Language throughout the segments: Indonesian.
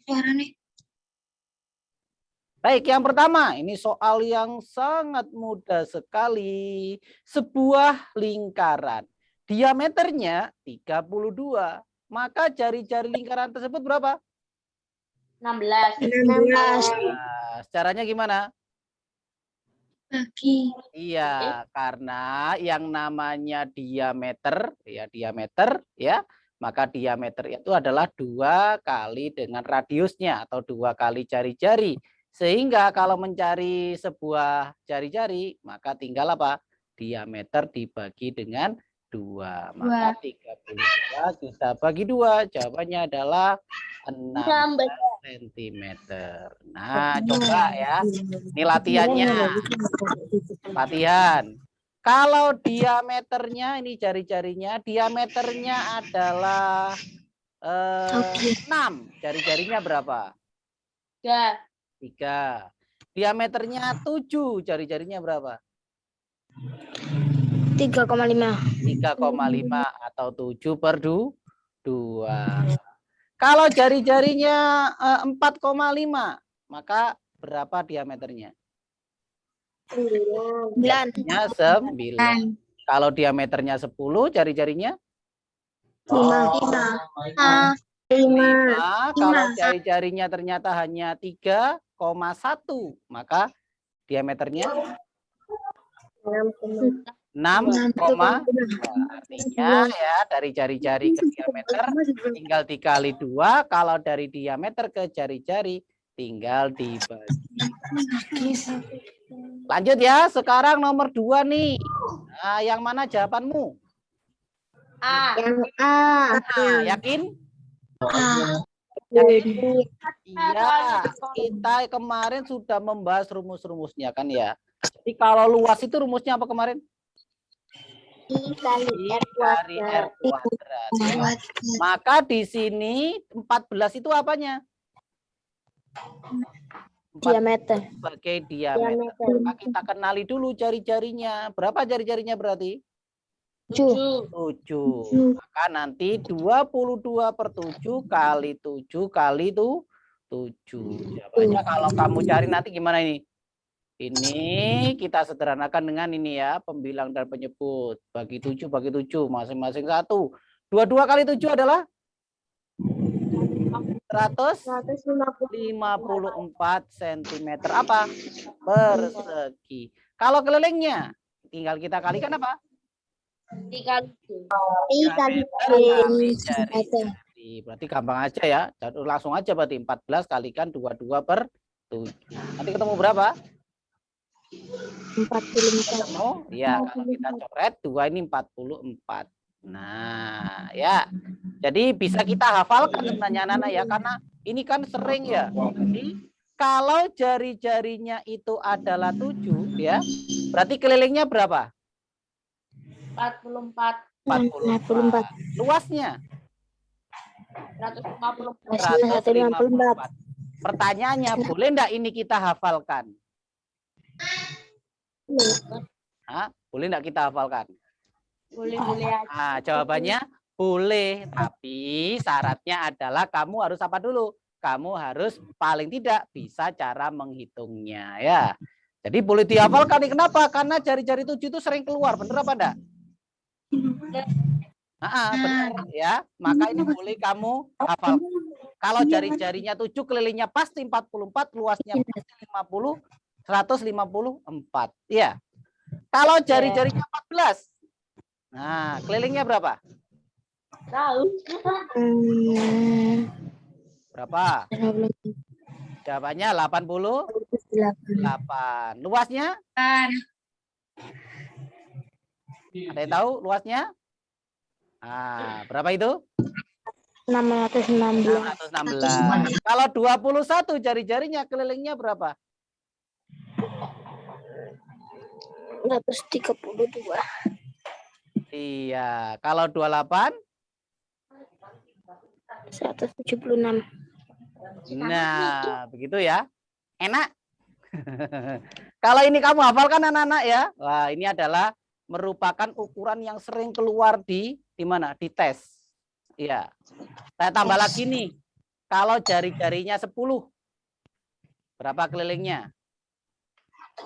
suara nih. Baik, yang pertama, ini soal yang sangat mudah sekali. Sebuah lingkaran, diameternya 32. Maka jari-jari lingkaran tersebut berapa? 16. 16. Nah, caranya gimana? Bagi. Iya, karena yang namanya diameter, ya, maka diameter itu adalah 2 kali dengan radiusnya atau 2 kali jari-jari. Sehingga kalau mencari sebuah jari-jari, maka tinggal apa? Diameter dibagi dengan 2. Maka 32 kita bagi 2. Jawabannya adalah 16 cm. Nah, coba ya. Ini latihannya. Latihan. Kalau diameternya, ini jari-jarinya, diameternya adalah 6. Jari-jarinya berapa? 3. Diameternya 7. Jari-jarinya berapa? 3,5. 3,5 atau 7 per 2. Kalau jari-jarinya 4,5, maka berapa diameternya? 9. 9. Kalau diameternya 10, jari-jarinya? 5. 5. Kalau jari-jarinya ternyata hanya 3,1, maka diameternya 6,2. Artinya ya dari jari-jari ke diameter tinggal dikali 2. Kalau dari diameter ke jari-jari tinggal dibagi. Lanjut ya, sekarang nomor 2 nih. Nah, yang mana jawabanmu? A. Yang A. Yakin? A. Iya, kita kemarin sudah membahas rumus-rumusnya kan ya. Jadi kalau luas itu rumusnya apa kemarin? I kali R kuadrat. Maka di sini 14 itu apanya? Diameter. Sebagai diameter. Maka kita kenali dulu jari-jarinya. Berapa jari-jarinya berarti? 7. 7. Maka nanti 22 per 7 kali 7 kali itu 7. Jawabannya kalau kamu cari nanti gimana ini? Ini kita sederhanakan dengan ini ya, pembilang dan penyebut. Bagi 7 bagi 7, masing-masing 1. 22 kali 7 adalah 154 cm apa? Persegi. Kalau kelilingnya, tinggal kita kalikan apa? I kali jari. Berarti gampang aja ya. Langsung aja berarti 14 kalikan 22 per 7. Nanti ketemu berapa? 44. Oh, ya kalau kita coret 2 ini 44. Nah, ya. Jadi bisa kita hafalkan sebenarnya anak-anak ya, karena ini kan sering ya. Jadi kalau jari-jarinya itu adalah 7 ya, berarti kelilingnya berapa? 44. 44. Luasnya? 154. Pertanyaannya, boleh enggak ini kita hafalkan? Hah? Boleh enggak kita hafalkan? Boleh aja. Nah, jawabannya boleh, tapi syaratnya adalah kamu harus apa dulu? Kamu harus paling tidak bisa cara menghitungnya ya. Jadi boleh dihafalkan nih. Kenapa? Karena jari-jari 7 itu sering keluar, bener apa enggak? Benar ya. Maka ini boleh kamu hafal. Kalau jari-jarinya 7, kelilingnya pasti 44, luasnya pasti 50, 154. Iya. Kalau jari-jarinya 14. Nah, kelilingnya berapa? Tahu. Berapa? Jawabannya 88. Luasnya? Ada yang tahu luasnya? Berapa itu? 616. 616. Kalau 21 jari-jarinya kelilingnya berapa? 132. Iya. Kalau 28? 176. Nah, begitu ya. Enak. Kalau ini kamu hafalkan anak-anak ya. Wah, ini adalah merupakan ukuran yang sering keluar di mana? Di tes. Iya. Saya tambah lagi nih. Kalau jari-jarinya 10, berapa kelilingnya? 6,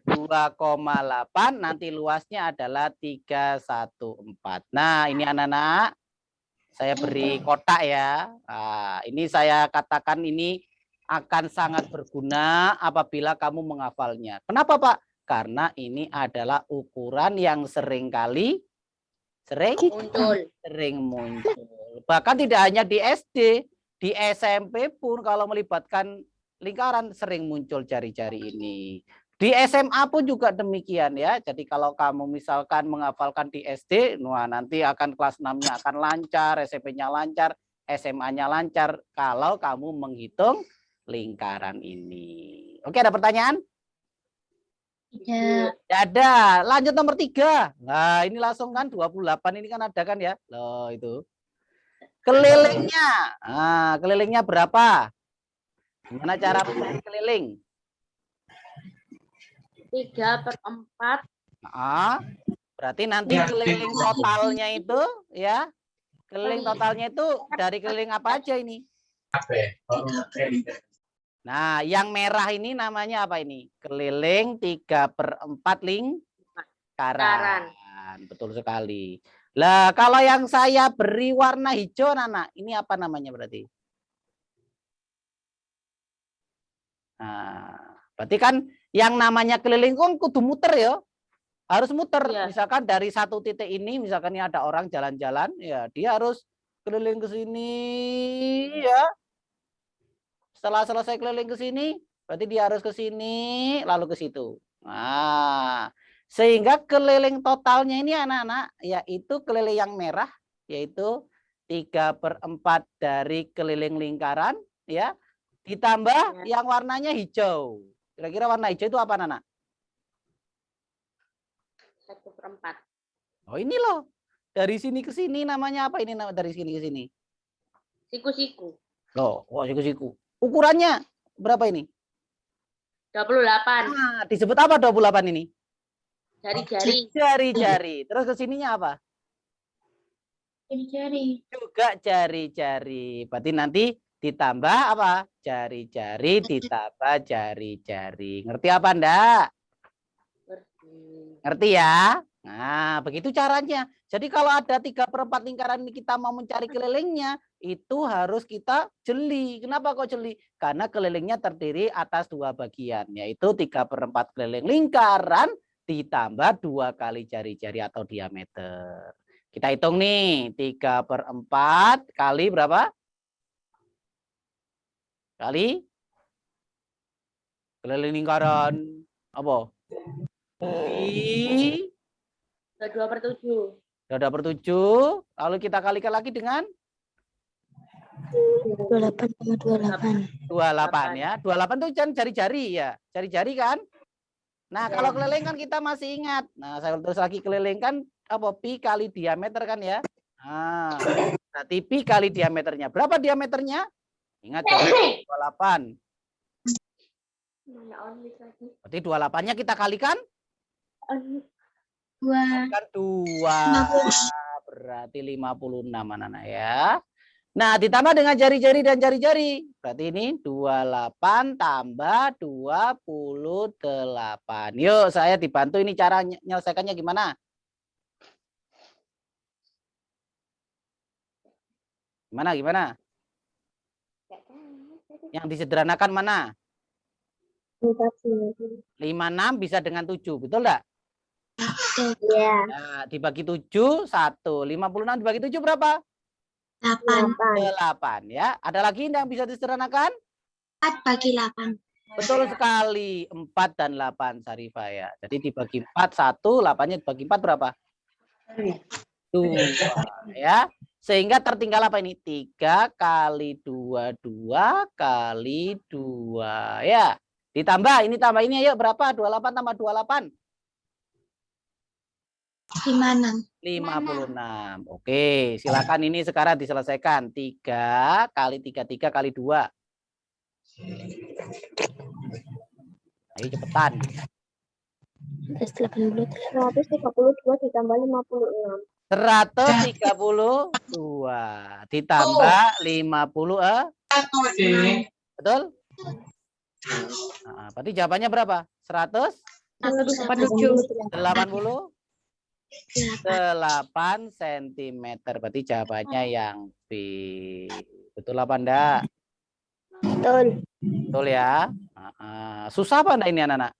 2,8, nanti luasnya adalah 314. Nah, ini anak-anak, saya beri kotak ya. Nah, ini saya katakan ini akan sangat berguna apabila kamu menghafalnya. Kenapa, Pak? Karena ini adalah ukuran yang sering muncul. Bahkan tidak hanya di SD, di SMP pun kalau melibatkan lingkaran sering muncul jari-jari ini. Di SMA pun juga demikian ya. Jadi kalau kamu misalkan menghafalkan di SD, wah nanti akan kelas 6-nya akan lancar, SMP-nya lancar, SMA-nya lancar kalau kamu menghitung lingkaran ini. Oke, ada pertanyaan? Tidak. Tidak ada. Lanjut nomor 3. Nah, ini langsung kan 28 ini kan ada kan ya? Loh, itu. Kelilingnya. Nah, kelilingnya berapa? Gimana cara mencari keliling? 3/4. Nah, berarti nanti keliling totalnya itu ya. Keliling totalnya itu dari keliling apa aja ini? Nah, yang merah ini namanya apa ini? Keliling 3/4 lingkaran. Betul sekali. Lah, kalau yang saya beri warna hijau, anak, ini apa namanya berarti? Nah, berarti kan yang namanya keliling kan kudu muter ya. Harus muter. Iya. Misalkan dari satu titik ini, misalkan ini ada orang jalan-jalan, ya dia harus keliling ke sini ya. Setelah selesai keliling ke sini, berarti dia harus ke sini, lalu ke situ. Nah, sehingga keliling totalnya ini anak-anak, yaitu keliling yang merah, yaitu 3/4 dari keliling lingkaran, ya, ditambah yang warnanya hijau. Kira-kira warna hijau itu apa, anak? 1/4. Oh, ini loh. Dari sini ke sini namanya apa ini dari sini ke sini? Siku-siku. Loh, oh, siku-siku. Ukurannya berapa ini? 28. Nah, disebut apa 28 ini? Jari-jari. Jari-jari. Terus ke sininya apa? Jari. Juga jari-jari. Berarti nanti ditambah apa? Jari-jari ditambah jari-jari. Ngerti apa enggak? Ngerti ya? Nah, begitu caranya. Jadi kalau ada 3/4 lingkaran ini kita mau mencari kelilingnya, itu harus kita jeli. Kenapa kok jeli? Karena kelilingnya terdiri atas 2 bagian, yaitu 3/4 keliling lingkaran ditambah 2 kali jari-jari atau diameter. Kita hitung nih, 3/4 kali berapa? Kali keliling lingkaran apa? 2/7. 2/7. Lalu kita kalikan lagi dengan 28,28. 28 ya. 28 itu kan jari-jari ya. Jari-jari kan? Nah, kalau keliling kan kita masih ingat. Nah, saya terus lagi keliling kan apa? Pi kali diameter kan ya. Nah, berarti pi kali diameternya. Berapa diameternya? Ingat 28. Berarti 28-nya kita kalikan? Kalikan 2. Berarti 56 anak-anak ya. Nah, ditambah dengan jari-jari dan jari-jari. Berarti ini 28 tambah 28. Yuk, saya dibantu ini cara menyelesaikannya gimana? Gimana? Yang disederhanakan mana? 56 bisa dengan 7, betul enggak? Iya. Nah, dibagi 7, 1. 56 dibagi 7 berapa? 8 ya. Ada lagi yang bisa disederhanakan? 4 bagi 8. Betul sekali. 4 dan 8 Sarifah ya. Jadi dibagi 4, 1. 8-nya dibagi 4 berapa? 2 ya. Sehingga tertinggal apa ini? 3 kali 2, 2 kali 2 ya. Ditambah ini tambah ini ayo berapa? 28 tambah 28. 56. Oke, silakan ini sekarang diselesaikan. 3 kali 3, 3 kali 2. Ayo cepetan. 132 ditambah 56. 132 ditambah 50 betul? Nah, berarti jawabannya berapa? 188 cm. Berarti jawabannya yang B. Betul apa enggak? Betul. Betul ya? Susah apa enggak ini anak-anak?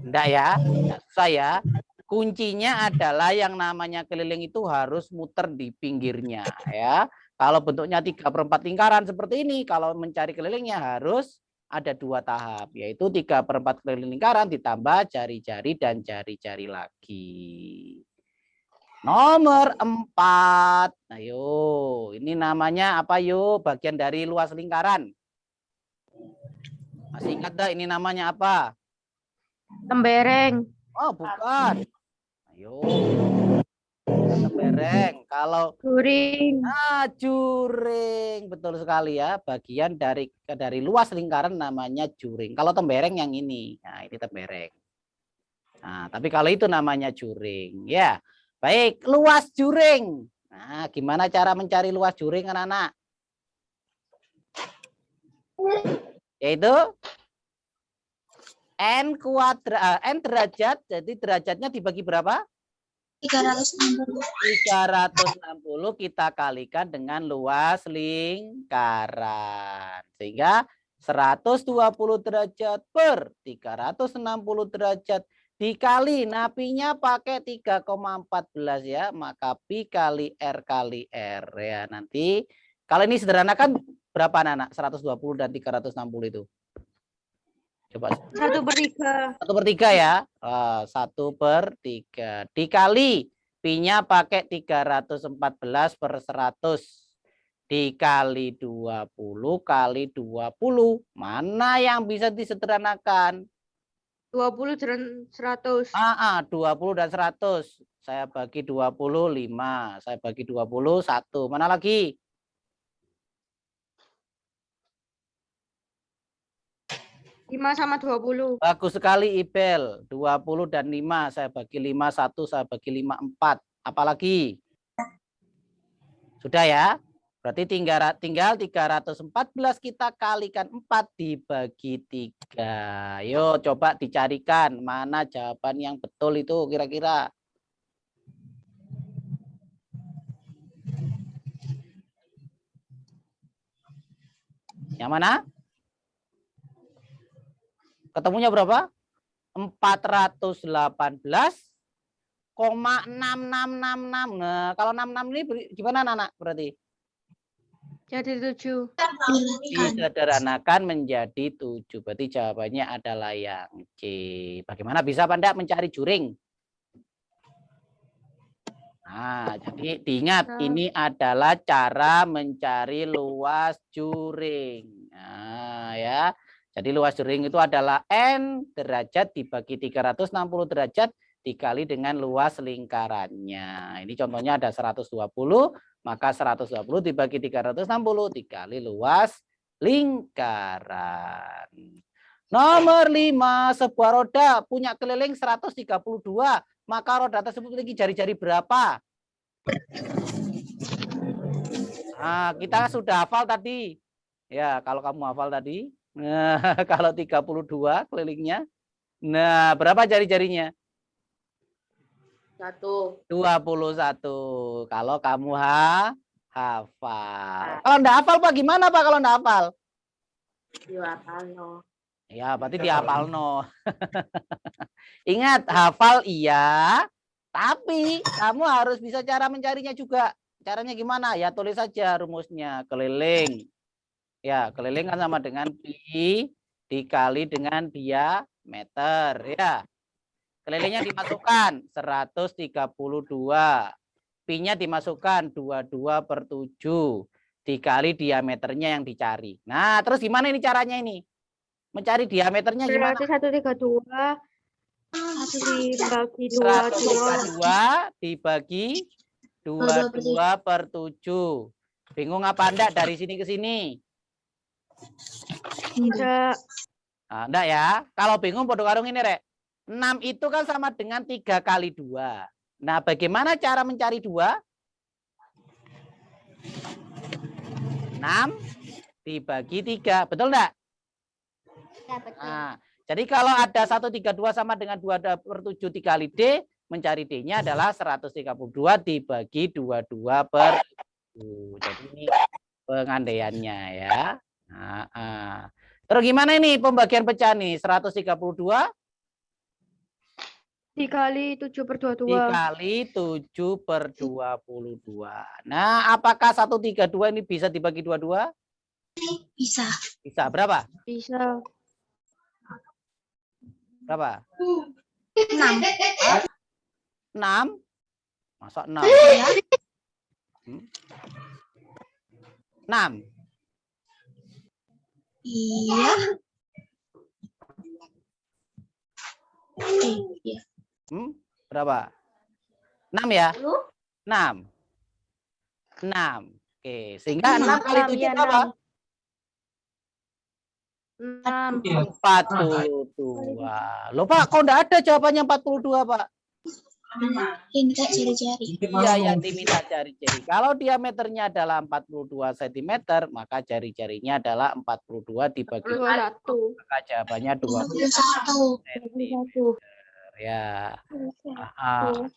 Enggak ya? Enggak susah ya? Kuncinya adalah yang namanya keliling itu harus muter di pinggirnya ya. Kalau bentuknya 3/4 lingkaran seperti ini, kalau mencari kelilingnya harus ada 2 tahap, yaitu 3/4 keliling lingkaran ditambah jari-jari dan jari-jari lagi. Nomor 4. Ayo, ini namanya apa yuk? Bagian dari luas lingkaran. Masih ingat dah ini namanya apa? Tembereng. Oh, bukan. Ayo. Tembereng. Kalau Juring. juring, betul sekali ya. Bagian dari luas lingkaran namanya juring. Kalau tembereng yang ini. Nah, ini tembereng. Nah, tapi kalau itu namanya juring, ya. Baik, luas juring. Nah, gimana cara mencari luas juring, anak-anak? Yaitu N derajat, jadi derajatnya dibagi berapa? 360. 360 kita kalikan dengan luas lingkaran. Sehingga 120 derajat per 360 derajat dikali, napinya pakai 3,14 ya, maka pi kali R ya. Nanti kalau ini sederhanakan berapa anak? 120 dan 360 itu. Coba 1/3. 1/3 ya. 1/3 dikali pi-nya pakai 314/100 dikali 20 kali 20. Mana yang bisa disederhanakan? 20 dan 100. 20 dan 100. Saya bagi 20 5. Saya bagi 20 1. Mana lagi? Lima sama 20. Bagus sekali Ibel. 20 dan 5. Saya bagi 5 1. Saya bagi 5 4. Apalagi? Sudah ya? Berarti tinggal 314 kita kalikan 4 dibagi 3. Yuk coba dicarikan mana jawaban yang betul itu kira-kira. Yang mana? Ketemunya berapa? 418,6666. Nah, kalau 66 ini gimana anak berarti? Jadi 7. Disederhanakan menjadi 7. Berarti jawabannya adalah yang C. Bagaimana bisa Anda mencari juring? Nah, jadi diingat ini adalah cara mencari luas juring. Nah, ya. Jadi luas juring itu adalah N derajat dibagi 360 derajat dikali dengan luas lingkarannya. Ini contohnya ada 120, maka 120 dibagi 360 dikali luas lingkaran. Nomor 5, sebuah roda punya keliling 132, maka roda tersebut memiliki jari-jari berapa? Nah, kita sudah hafal tadi. Ya, kalau kamu hafal tadi. Nah, kalau 32 kelilingnya. Nah, berapa jari-jarinya? 1. 21. Kalau kamu hafal. Kalau enggak hafal Pak, gimana Pak kalau enggak hafal? Ya, berarti dihafal no. Ingat, hafal iya, tapi kamu harus bisa cara mencarinya juga. Caranya gimana? Ya tulis saja rumusnya. Keliling. Ya, keliling kan sama dengan pi dikali dengan diameter. Ya. Kelilingnya dimasukkan 132. Pi-nya dimasukkan 22/7. Dikali diameternya yang dicari. Nah, terus gimana ini caranya ini? Mencari diameternya gimana? Berarti 132 dibagi 132 dibagi 22/7. Bingung apa enggak dari sini ke sini? Enggak. Nah, enggak ya. Kalau bingung podo karung ini, Rek. 6 itu kan sama dengan 3 kali 2. Nah, bagaimana cara mencari 2? 6 dibagi 3. Betul enggak? Ya, betul. Nah, jadi kalau ada 132 sama dengan 2/7 dikali D, mencari D-nya adalah 132 dibagi 22 per 7. Jadi ini pengandaiannya ya. Nah, terus gimana ini pembagian pecah nih? 132 dikali 7/22. dikali 7/22. Nah, apakah 132 ini bisa dibagi 22? Bisa. Bisa. Berapa? Bisa. Berapa? 6. 6? Masa 6? Ya. 6. Iya. Iya. Berapa? 6 ya? 10. 6. 6. Oke, sehingga 6 kali 7 ya, berapa? 6. 42. Loh Pak, kok enggak ada jawabannya 42, Pak? Ini Kak jari-jari. Iya, yang diminta jari-jari. Kalau diameternya adalah 42 cm, maka jari-jarinya adalah 42 dibagi 21. maka jawabannya 21. 20 cm. Ya.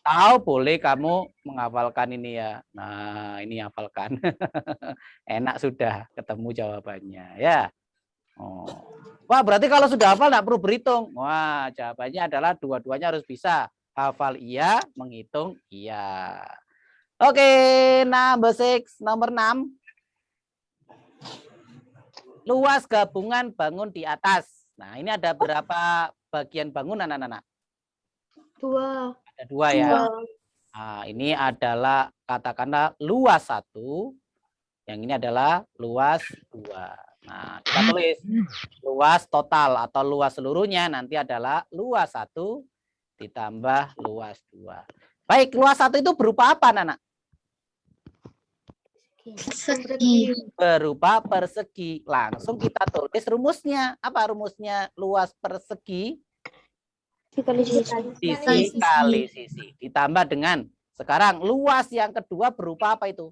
Tahu boleh kamu menghafalkan ini ya. Nah, ini hafalkan. Enak sudah ketemu jawabannya ya. Oh. Wah, berarti kalau sudah hafal enggak perlu berhitung. Wah, jawabannya adalah dua-duanya harus bisa. Hafal iya, menghitung iya. Oke, number 6, nomor 6. Luas gabungan bangun di atas. Nah, ini ada berapa bagian bangunan anak-anak? 2. Ada 2 ya. Nah, ini adalah katakanlah luas 1. Yang ini adalah luas 2. Nah, kita tulis luas total atau luas seluruhnya nanti adalah luas 1 ditambah luas 2. Baik, luas 1 itu berupa apa, Nana? Persegi. Berupa persegi. Langsung kita tulis rumusnya. Apa rumusnya luas persegi? Sisi kali sisi. Ditambah dengan, sekarang luas yang kedua berupa apa itu?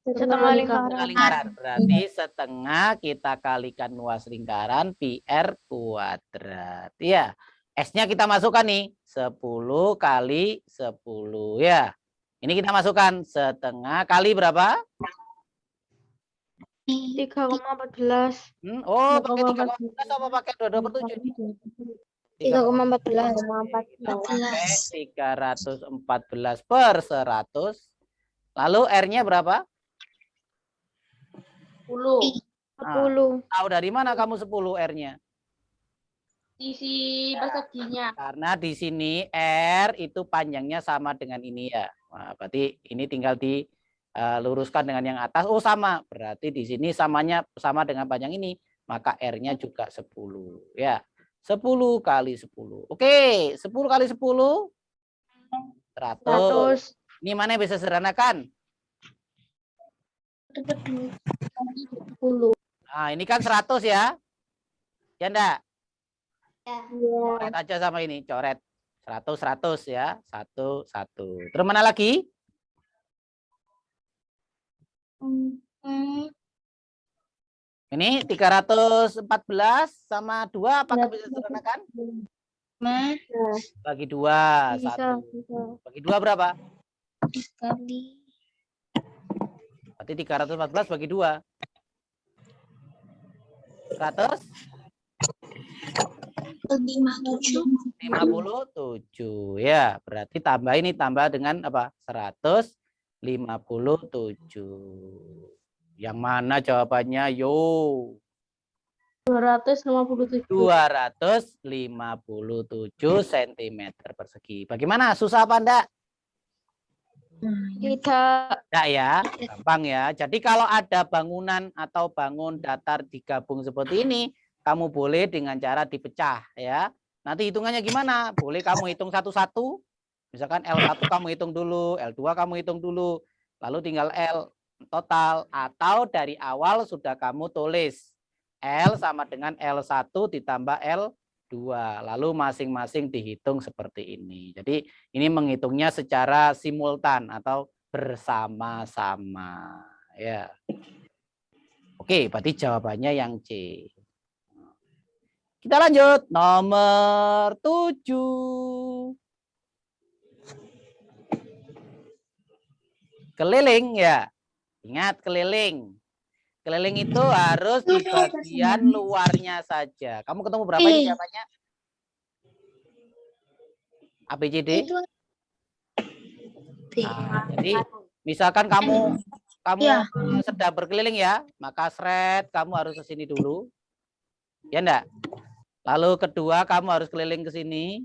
Setengah Setengah lingkaran. Berarti setengah kita kalikan luas lingkaran pi R kuadrat. Ya. S-nya kita masukkan nih. 10 kali 10 ya. Ini kita masukkan setengah kali berapa? 3,14. Oh, pakai 3,14 apa pakai 22/7? 3,14. Pakai 314 per 100. Lalu R-nya berapa? 10. 10. Tahu dari mana kamu 10 R-nya? Sisi perseginya. Karena di sini R itu panjangnya sama dengan ini ya. Nah, berarti ini tinggal diluruskan dengan yang atas. Oh, sama. Berarti di sini samanya sama dengan panjang ini. Maka R-nya juga 10. Ya. 10 kali 10. Oke, 10 kali 10. 100. Ini mana yang bisa sederhanakan? 10. Nah, ini kan 100 ya. Ya enggak? Ya. Coret aja sama ini, coret. 100 ya. 1 1. Terus mana lagi? Ini 314 sama 2 apakah bisa sederhanakan? Bagi 2, Bisa. 1. Bagi 2 berapa? Dikali. Berarti 314 bagi 2. 100? 57 ya. Berarti tambah ini tambah dengan apa? 157. Yang mana jawabannya? Yo. 257. 257 cm persegi. Bagaimana? Susah apa enggak? Tidak. Enggak ya, gampang ya. Jadi kalau ada bangunan atau bangun datar digabung seperti ini, kamu boleh dengan cara dipecah ya. Nanti hitungannya gimana? Boleh kamu hitung satu-satu. Misalkan L1 kamu hitung dulu, L2 kamu hitung dulu. Lalu tinggal L total. Atau dari awal sudah kamu tulis L sama dengan L1 ditambah L2. 2. Lalu masing-masing dihitung seperti ini. Jadi ini menghitungnya secara simultan atau bersama-sama. Ya. Oke, berarti jawabannya yang C. Kita lanjut. Nomor 7. Keliling ya. Ingat keliling. Keliling itu harus di bagian luarnya saja. Kamu ketemu berapa ini jawabannya? A, B, C, D? Nah, jadi misalkan kamu sedang berkeliling ya, maka seret kamu harus ke sini dulu. Ya enggak? Lalu kedua kamu harus keliling ke sini.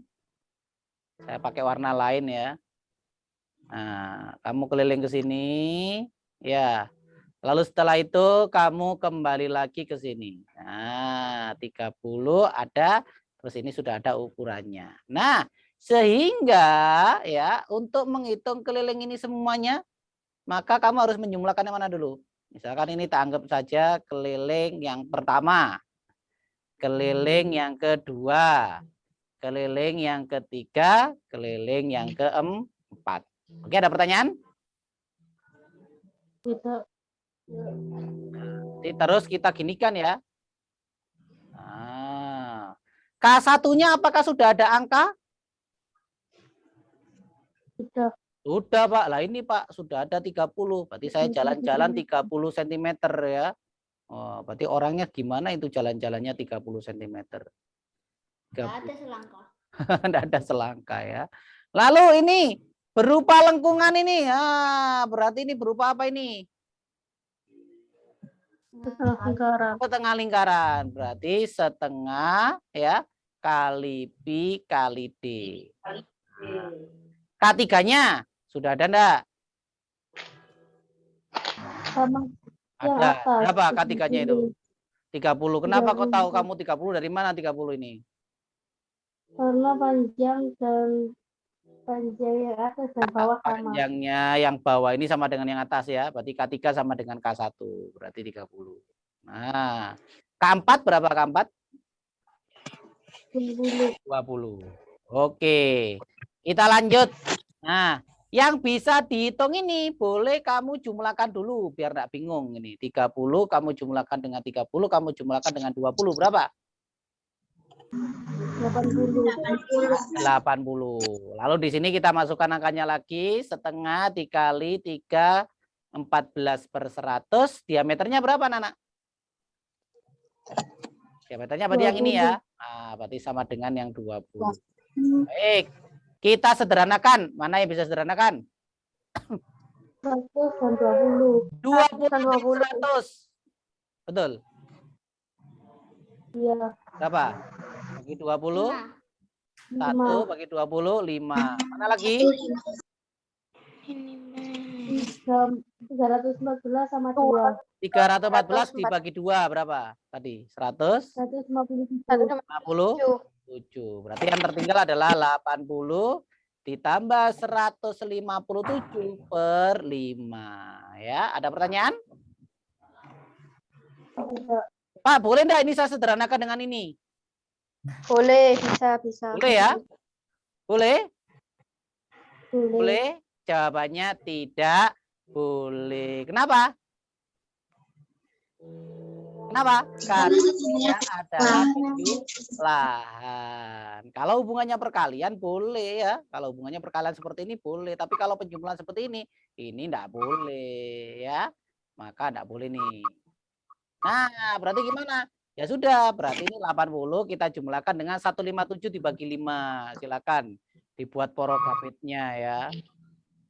Saya pakai warna lain ya. Nah, kamu keliling ke sini, ya. Lalu setelah itu kamu kembali lagi ke sini. Nah, 30 ada, terus ini sudah ada ukurannya. Nah, sehingga ya untuk menghitung keliling ini semuanya, maka kamu harus menjumlahkan yang mana dulu. Misalkan ini tak anggap saja keliling yang pertama, keliling yang kedua, keliling yang ketiga, keliling yang keempat. Oke, ada pertanyaan? Tidak. Terus kita ginikan ya. Nah, K1-nya apakah sudah ada angka? Tidak. Sudah, Pak. Lah ini, Pak, sudah ada 30. Berarti saya jalan-jalan 30 cm ya. Oh, berarti orangnya gimana itu jalan-jalannya 30 cm? Nggak ada selangkah. Tidak ada selangkah ya. Lalu ini berupa lengkungan ini. Ah, berarti ini berupa apa ini? Setengah lingkaran. Setengah lingkaran. Berarti setengah ya kali pi kali D. K3-nya sudah ada enggak? Sama yang Ada. atas. Berapa K3-nya itu? 30. Kenapa kau tahu 30. kamu 30? Dari mana 30 ini? Karena panjang yang atas dan bawah sama. Panjangnya yang bawah ini sama dengan yang atas ya. Berarti K3 sama dengan K1. Berarti 30. Nah, K4 berapa K4? 20. Oke. Kita lanjut. Nah, yang bisa dihitung ini boleh kamu jumlahkan dulu biar enggak bingung ini. 30 kamu jumlahkan dengan 30, kamu jumlahkan dengan 20 berapa? 80. Lalu di sini kita masukkan angkanya lagi, setengah dikali 3, 14/100. Diameternya berapa, Nana? Diameternya berarti yang ini ya. Nah, berarti sama dengan yang 20. Baik. Kita sederhanakan. Mana yang bisa sederhanakan? 100 dan 20. 20 dan 100. Betul. Iya. Berapa? Bagi 20. 1 bagi 20, 5. Mana lagi? 314 sama 2. 314 dibagi 2 berapa? Tadi 157. Berarti yang tertinggal adalah 80 ditambah 157/5. Ya, ada pertanyaan? Pak, boleh enggak ini saya sederhanakan dengan ini? Boleh, bisa. Boleh ya? Boleh? Boleh? Jawabannya tidak boleh. Kenapa? Kenapa? Karena adalah penjumlahan. Kalau hubungannya perkalian boleh ya. Kalau hubungannya perkalian seperti ini boleh. Tapi kalau penjumlahan seperti ini enggak boleh ya. Maka enggak boleh nih. Nah, berarti gimana? Ya sudah, berarti ini 80 kita jumlahkan dengan 157 dibagi 5. Silakan dibuat porografitnya ya.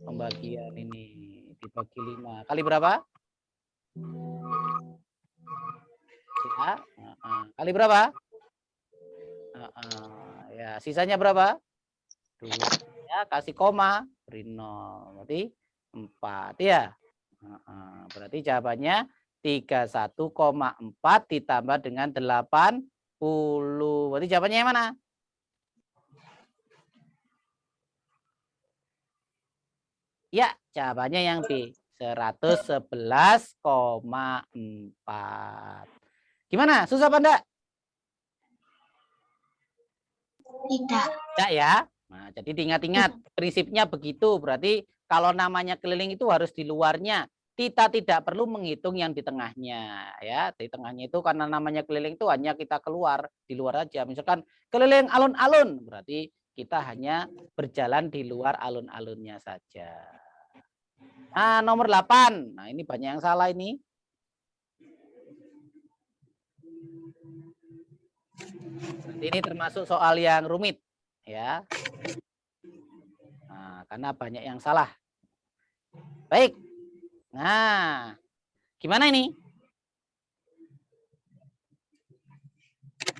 Pembagian ini dibagi 5. Kali berapa? Ya. Kali berapa? Ya, sisanya berapa? 2. Ya, kasih koma, beri 0. Berarti 4 ya. Berarti jawabannya 31,4 ditambah dengan 80. Berarti jawabannya yang mana? Ya, jawabannya yang B. 111,4. Gimana? Susah apa enggak? Tidak. Tidak ya. Nah, jadi diingat-ingat prinsipnya begitu. Berarti kalau namanya keliling itu harus di luarnya. Kita tidak perlu menghitung yang di tengahnya ya. Di tengahnya itu karena namanya keliling itu hanya kita keluar di luar aja. Misalkan keliling alun-alun berarti kita hanya berjalan di luar alun-alunnya saja. Nah, nomor 8. Nah, ini banyak yang salah ini. Berarti ini termasuk soal yang rumit ya. Nah, karena banyak yang salah. Baik. Nah, gimana ini?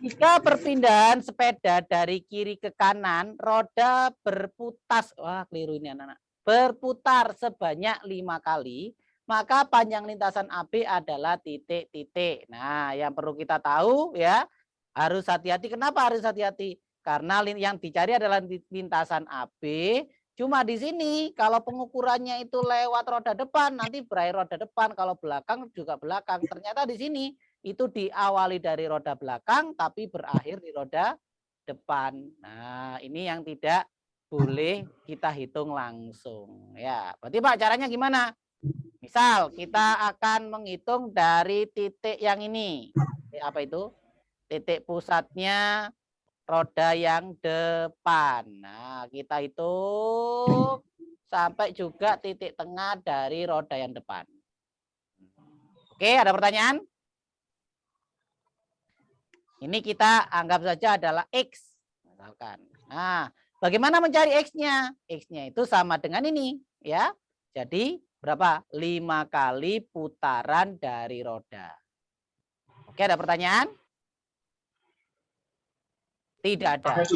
Jika perpindahan sepeda dari kiri ke kanan, roda berputar, wah keliru ini anak-anak, berputar sebanyak 5 kali, maka panjang lintasan AB adalah titik-titik. Nah, yang perlu kita tahu ya, harus hati-hati. Kenapa harus hati-hati? Karena yang dicari adalah lintasan AB. Cuma di sini kalau pengukurannya itu lewat roda depan, nanti berakhir roda depan. Kalau belakang juga belakang. Ternyata di sini itu diawali dari roda belakang tapi berakhir di roda depan. Nah, ini yang tidak boleh kita hitung langsung. Ya, berarti Pak caranya gimana? Misal kita akan menghitung dari titik yang ini. Apa itu? Titik pusatnya roda yang depan. Nah, kita hitung sampai juga titik tengah dari roda yang depan. Oke, ada pertanyaan? Ini kita anggap saja adalah X. Misalkan. Nah, bagaimana mencari X-nya? X-nya itu sama dengan ini. Ya. Jadi, berapa? 5 kali putaran dari roda. Oke, ada pertanyaan? Tidak ada.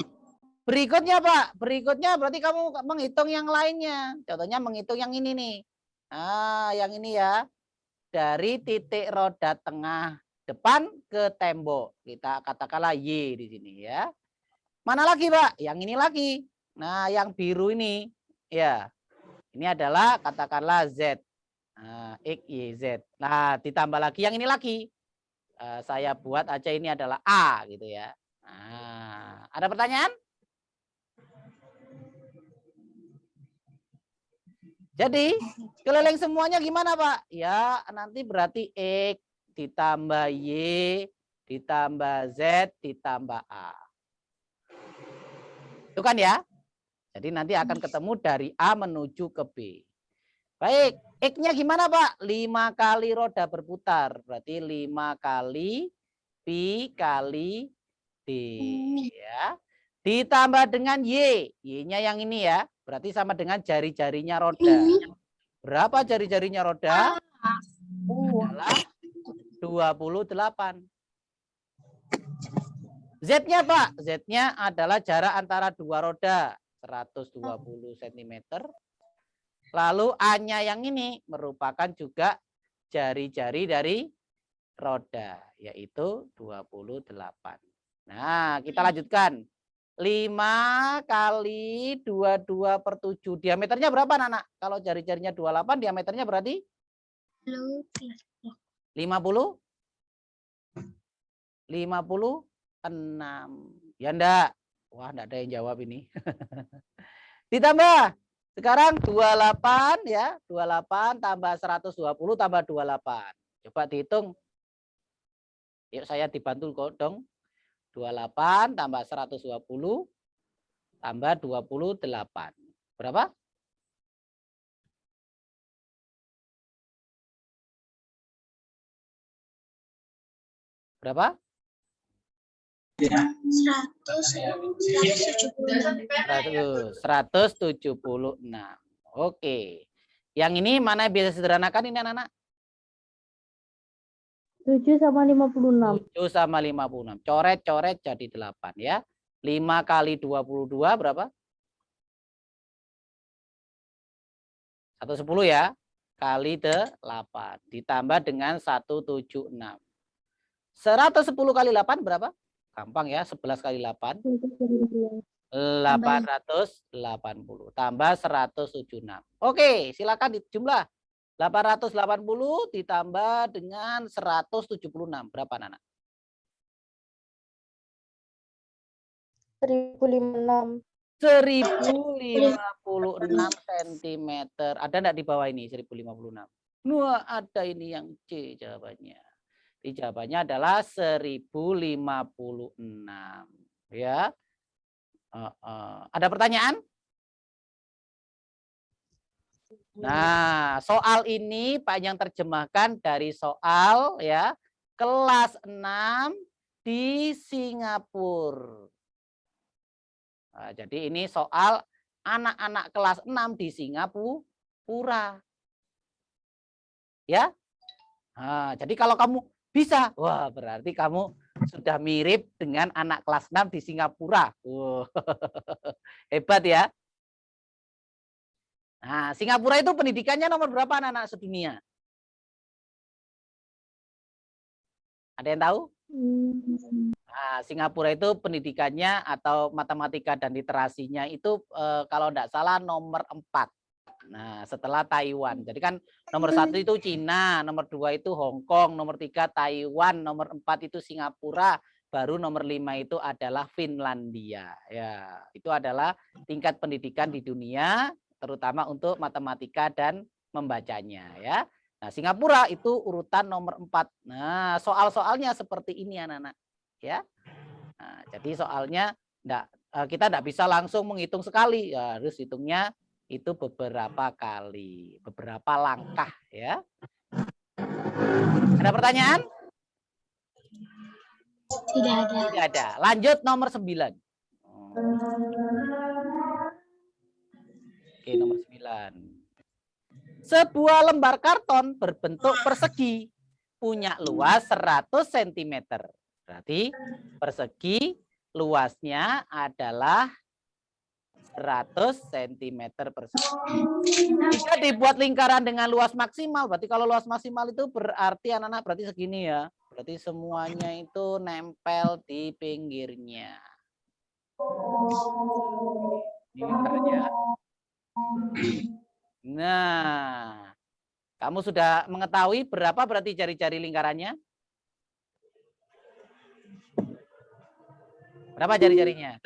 Berikutnya Pak, berikutnya berarti kamu menghitung yang lainnya. Contohnya menghitung yang ini nih. Nah, yang ini ya. Dari titik roda tengah depan ke tembok. Kita katakanlah Y di sini ya. Mana lagi Pak? Yang ini lagi. Nah, yang biru ini. Ya, ini adalah katakanlah Z. Nah, X, Y, Z. Nah, ditambah lagi yang ini lagi. Saya buat aja ini adalah A gitu ya. Nah, ada pertanyaan? Jadi keliling semuanya gimana Pak? Ya nanti berarti X ditambah Y ditambah Z ditambah A. Itu kan ya? Jadi nanti akan ketemu dari A menuju ke B. Baik, X-nya gimana Pak? 5 kali roda berputar. Berarti 5 kali pi kali D. Ya. Ditambah dengan Y. Y-nya yang ini ya. Berarti sama dengan jari-jarinya roda. Berapa jari-jarinya roda? Adalah 28. Z-nya Pak, Z-nya adalah jarak antara dua roda 120 cm. Lalu A-nya yang ini merupakan juga jari-jari dari roda, yaitu 28. Nah, kita lanjutkan. 5 kali 22 per 7. Diameternya berapa anak? Kalau jari-jarinya 28, diameternya berarti? 50? 56. Ya enggak? Wah, enggak ada yang jawab ini. Ditambah. Sekarang 28 ya. 28 tambah 120 tambah 28. Coba dihitung. Yuk saya dibantu kok dong. 28 tambah 120 tambah 28. Berapa? Berapa? 176. Oke. Yang ini mana biasa sederhanakan ini anak-anak? 7 sama 56. 7 sama 56. Coret-coret jadi 8 ya. 5 kali 22 berapa? 110 ya. Kali 8. Ditambah dengan 176. 110 kali 8 berapa? Gampang ya. 11 kali 8. 880. Tambah 176. Oke, silakan dijumlah. 880 ditambah dengan 176. Berapa, Nana? 1056. 1056 cm. Ada enggak di bawah ini 1056? Wah, ada ini yang C jawabannya. Jadi jawabannya adalah 1056. Ya. Ada pertanyaan? Nah, soal ini Pak yang terjemahkan dari soal ya kelas 6 di Singapura. Nah, jadi ini soal anak-anak kelas 6 di Singapura. Ya. Nah, jadi kalau kamu bisa, wah berarti kamu sudah mirip dengan anak kelas 6 di Singapura. Hebat ya. Nah, Singapura itu pendidikannya nomor berapa anak-anak sedunia? Ada yang tahu? Nah, Singapura itu pendidikannya atau matematika dan literasinya itu kalau tidak salah nomor 4. Nah, setelah Taiwan. Jadi kan nomor 1 itu Cina, nomor 2 itu Hong Kong, nomor 3 Taiwan, nomor 4 itu Singapura, baru nomor 5 itu adalah Finlandia. Ya, itu adalah tingkat pendidikan di dunia, terutama untuk matematika dan membacanya. Ya. Nah, Singapura itu urutan nomor 4. Nah, soal-soalnya seperti ini anak-anak. Ya. Nah, jadi soalnya kita tidak bisa langsung menghitung sekali, ya, harus hitungnya itu beberapa kali, beberapa langkah ya. Ada pertanyaan? Tidak ada. Tidak ada. Lanjut nomor 9. Oke, nomor 9. Sebuah lembar karton berbentuk persegi punya luas 100 cm. Berarti persegi luasnya adalah 100 cm persegi. Jika dibuat lingkaran dengan luas maksimal, berarti kalau luas maksimal itu berarti anak-anak berarti segini ya. Berarti semuanya itu nempel di pinggirnya. Ini lingkarannya. Nah, kamu sudah mengetahui berapa berarti jari-jari lingkarannya? Berapa jari-jarinya?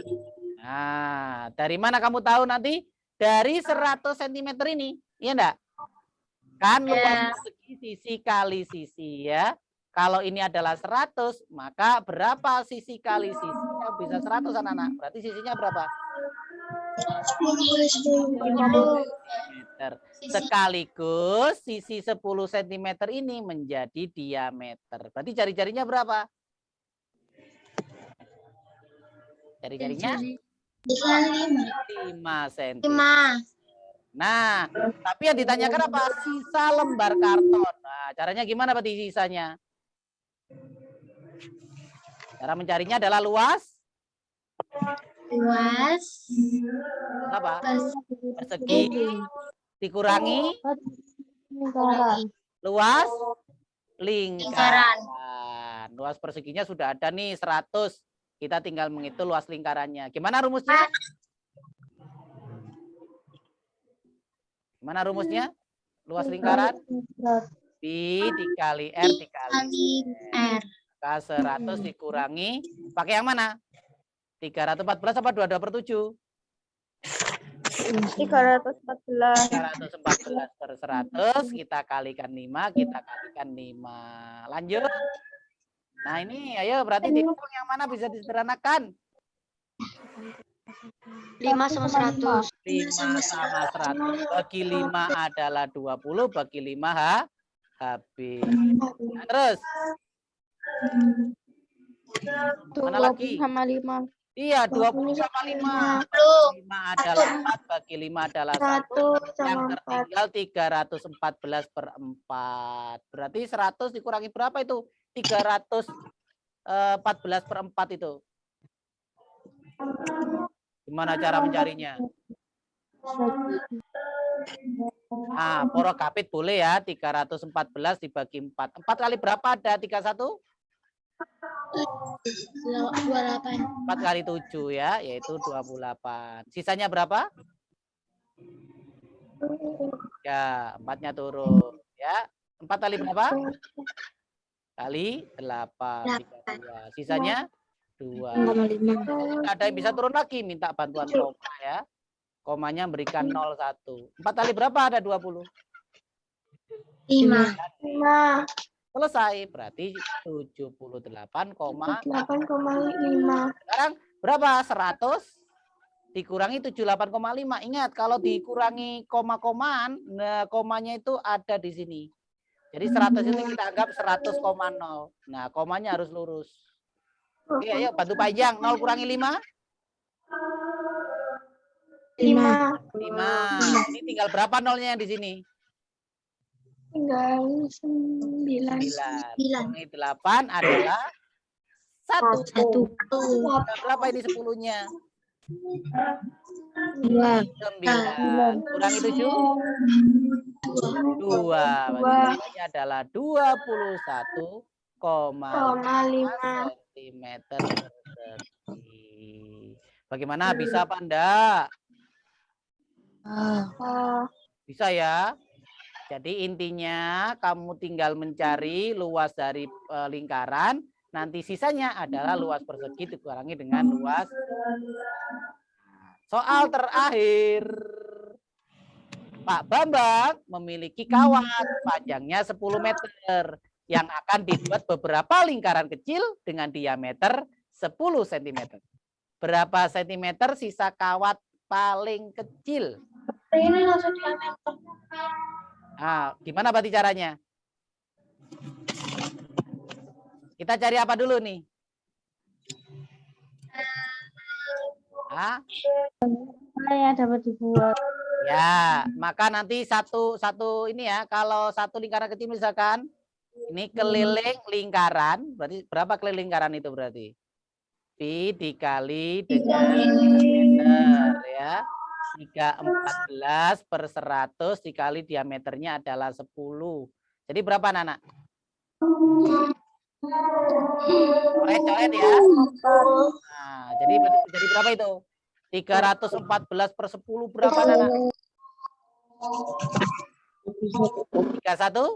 Nah, dari mana kamu tahu nanti? Dari 100 cm ini, iya enggak? Kan luas persegi sisi kali sisi ya. Kalau ini adalah 100, maka berapa sisi kali sisi? Bisa 100 anak-anak. Berarti sisinya berapa? 50 cm. Sekaligus sisi 10 cm ini menjadi diameter. Berarti jari-jarinya berapa? Jari-jarinya 5 cm. Nah, tapi yang ditanyakan apa? Sisa lembar karton. Nah, caranya gimana berarti sisanya? Cara mencarinya adalah luas. Apa? Persegi dikurangi luas lingkaran. Luas perseginya sudah ada nih 100. Kita tinggal menghitung luas lingkarannya. Gimana rumusnya? Gimana rumusnya? Luas lingkaran B dikali R dikali R. Maka 100 dikurangi. Pakai yang mana? 314 apa 22/7? 314. 314 per 100 kita kalikan 5, kita kalikan 5. Lanjut. Nah ini ayo berarti dihitung yang mana bisa disederhanakan. 5 sama 100. 5 sama 100. Bagi 5 adalah 20, bagi 5 habis. Nah, terus. Mana lagi? Sama 5. Iya, 20 sama 5. 5 adalah 4, bagi 5 adalah 1. Yang tertinggal 314 per 4. Berarti 100 dikurangi berapa itu? 314 per 4 itu. Gimana cara mencarinya? Nah, poro kapit boleh ya. 314 dibagi 4. 4 kali berapa ada 31? 28. 4 kali 7 ya, yaitu 28. Sisanya berapa? Ya, 4-nya turun. Ya, 4 kali berapa? Kali 8. 32. Sisanya 2. 0,5. Ada yang bisa turun lagi, minta bantuan koma ya. Komanya memberikan 0,1. 4 kali berapa ada 20? 5. Selesai, berarti 78,5. 8,5. Sekarang berapa? 100 dikurangi 78,5. Ingat, kalau dikurangi koma-komaan, nah komanya itu ada di sini. Jadi 100 itu kita anggap 100,0. Nah, komanya harus lurus. Oke, ayo bantu panjang. 0 kurangi 5? 5. 5. Ini tinggal berapa nolnya yang di sini? Tinggal 9. 9. Kurangi 8 adalah 1. 1. Berapa ini 10-nya? 2. 9. Kurangi 7? 2. Jawabannya adalah 21,5 cm persegi. Bagaimana, bisa apa enggak? Bisa ya. Jadi intinya kamu tinggal mencari luas dari lingkaran. Nanti sisanya adalah luas persegi dikurangi dengan luas. Soal terakhir. Pak Bambang memiliki kawat panjangnya 10 meter yang akan dibuat beberapa lingkaran kecil dengan diameter 10 cm. Berapa sentimeter sisa kawat paling kecil? Ini langsung diameter. Nah, gimana berarti caranya? Kita cari apa dulu nih? Mana yang dapat dibuat? Ya, maka nanti satu ini ya, kalau satu lingkaran kecil misalkan ini keliling lingkaran, berarti berapa keliling lingkaran itu berarti? Pi dikali dengan meter ya. 314 per 100 dikali diameternya adalah 10. Jadi berapa Nana? Coret-coret ya. Nah, jadi berapa itu? 314 per 10 berapa Nana? 31,4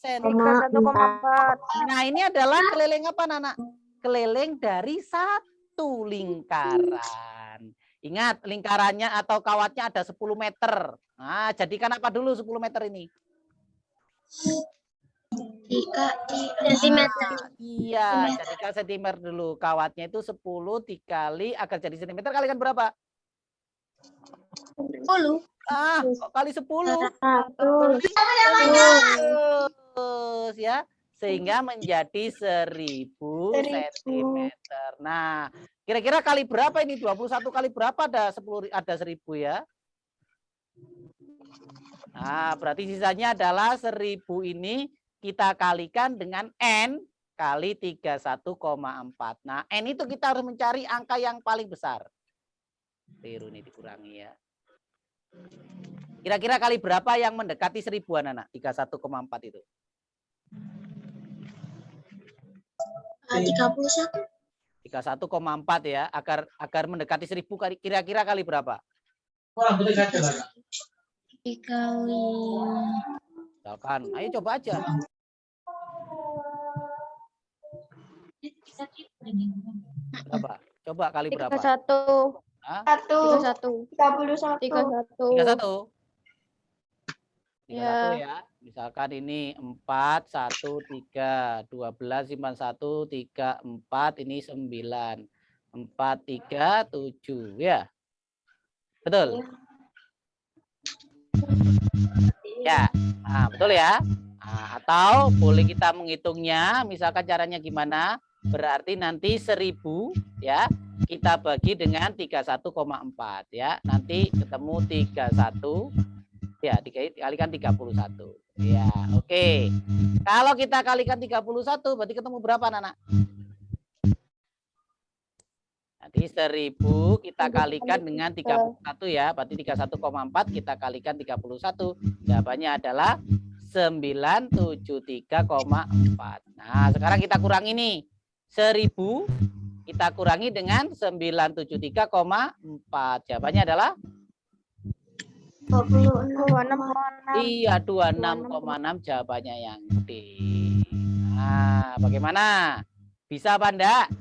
cm. 1,4. Nah, ini adalah keliling apa Nana? Keliling dari satu lingkaran. Ingat, lingkarannya atau kawatnya ada 10 meter. Nah, jadikan apa dulu 10 meter ini? 3 cm. Iya, jadikan sentimeter dulu. Kawatnya itu 10 dikali, agar jadi sentimeter kalikan berapa? 10. Kok kali 10? 100 ya. Sehingga menjadi 1000 cm. Nah, kira-kira kali berapa ini? 21 kali berapa ada 1000 ya? Nah, berarti sisanya adalah 1000 ini kita kalikan dengan N kali 31,4. Nah, N itu kita harus mencari angka yang paling besar. Biru ini dikurangi ya. Kira-kira kali berapa yang mendekati 1000-an anak? 31,4 itu. 31. 31,4 ya. Agar mendekati 1000 kira-kira kali berapa? Dikali. Misalkan, ayo coba aja. Berapa? Coba kali berapa? 31. Hah? 31. 31. 31. 31 Ya. ya. Misalkan ini 4, 1, 3, 12, simpan 1, 3, 4, ini 9. 4, 3, 7 ya. Betul? Ya, nah, betul ya. Nah, atau boleh kita menghitungnya, misalkan caranya gimana? Berarti nanti 1000 ya, kita bagi dengan 31,4 ya. Nanti ketemu 31 ya, dikalikan 31. Ya, oke. Kalau kita kalikan 31 berarti ketemu berapa, Nana? Nanti 1000 kita kalikan dengan 31 ya, berarti 31,4 kita kalikan 31. Jawabannya adalah 973,4. Nah, sekarang kita kurangi nih. 1000 kita kurangi dengan 973,4. Jawabannya adalah 26,6. iya, 26,6 jawabannya yang D. Nah, bagaimana? Bisa apa enggak?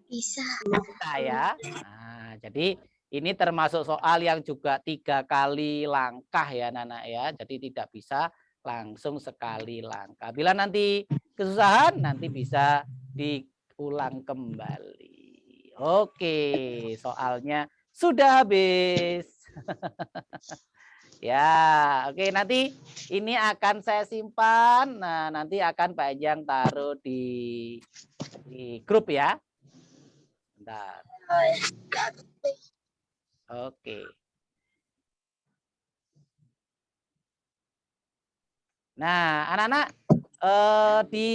Bisa. Bisa ya. Nah, jadi ini termasuk soal yang juga 3 kali langkah ya Nana ya. Jadi tidak bisa langsung sekali langkah. Bila nanti kesusahan nanti bisa diulang kembali. Oke, soalnya sudah habis. Ya, oke nanti ini akan saya simpan. Nah, nanti akan Pak Ejang taruh di grup ya. Bentar. Oke. Nah, anak-anak di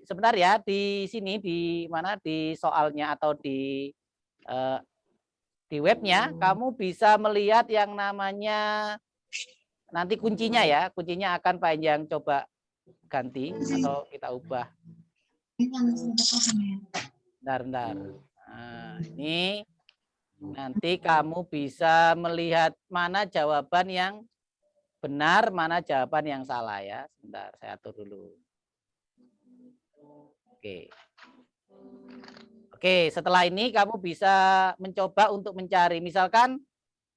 sebentar ya di sini di mana di soalnya atau di webnya kamu bisa melihat yang namanya nanti kuncinya ya, kuncinya akan Pak Ejang coba ganti atau kita ubah. Bentar. Nah, ini nanti kamu bisa melihat mana jawaban yang benar, mana jawaban yang salah ya. Sebentar, saya atur dulu. Oke, setelah ini kamu bisa mencoba untuk mencari. Misalkan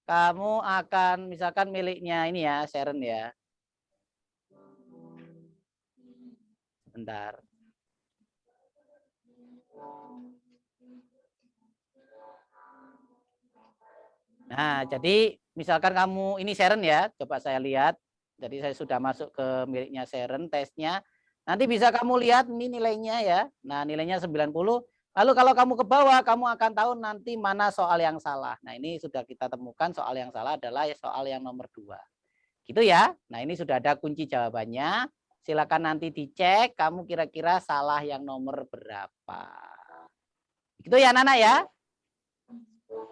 kamu akan misalkan miliknya ini ya, Sharon ya. Bentar. Nah, jadi misalkan kamu ini Sharon ya, coba saya lihat. Jadi saya sudah masuk ke miliknya Sharon tesnya. Nanti bisa kamu lihat ini nilainya ya. Nah, nilainya 90. Lalu kalau kamu ke bawah, kamu akan tahu nanti mana soal yang salah. Nah, ini sudah kita temukan soal yang salah adalah soal yang nomor 2. Gitu ya. Nah, ini sudah ada kunci jawabannya. Silakan nanti dicek kamu kira-kira salah yang nomor berapa. Gitu ya, Nana ya.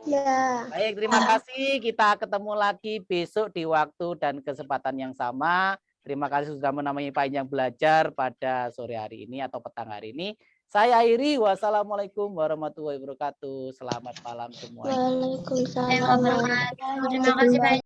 Ya. Baik, terima kasih. Kita ketemu lagi besok di waktu dan kesempatan yang sama. Terima kasih sudah menemani Pak Ejang belajar pada sore hari ini atau petang hari ini. Saya akhiri. Wassalamualaikum warahmatullahi wabarakatuh. Selamat malam semuanya. Waalaikumsalam. Terima kasih banyak.